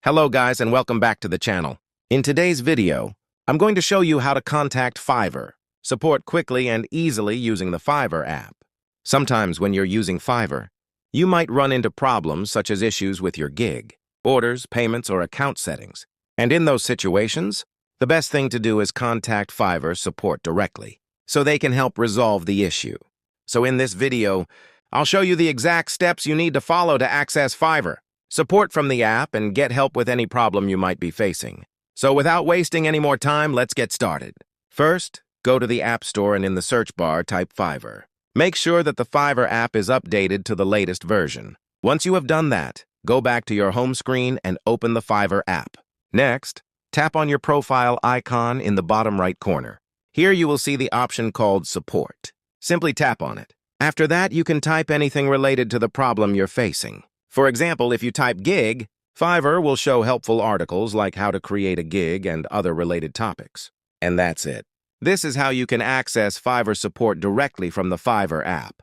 Hello guys and welcome back to the channel. In today's video, I'm going to show you how to contact Fiverr, support quickly and easily using the Fiverr app. Sometimes when you're using Fiverr, you might run into problems such as issues with your gig, orders, payments, or account settings. And in those situations, the best thing to do is contact Fiverr support directly, so they can help resolve the issue. So in this video, I'll show you the exact steps you need to follow to access Fiverr, support from the app, and get help with any problem you might be facing. So without wasting any more time, let's get started. First, go to the App Store and in the search bar, type Fiverr. Make sure that the Fiverr app is updated to the latest version. Once you have done that, go back to your home screen and open the Fiverr app. Next, tap on your profile icon in the bottom right corner. Here you will see the option called Support. Simply tap on it. After that, you can type anything related to the problem you're facing. For example, if you type gig, Fiverr will show helpful articles like how to create a gig and other related topics. And that's it. This is how you can access Fiverr support directly from the Fiverr app.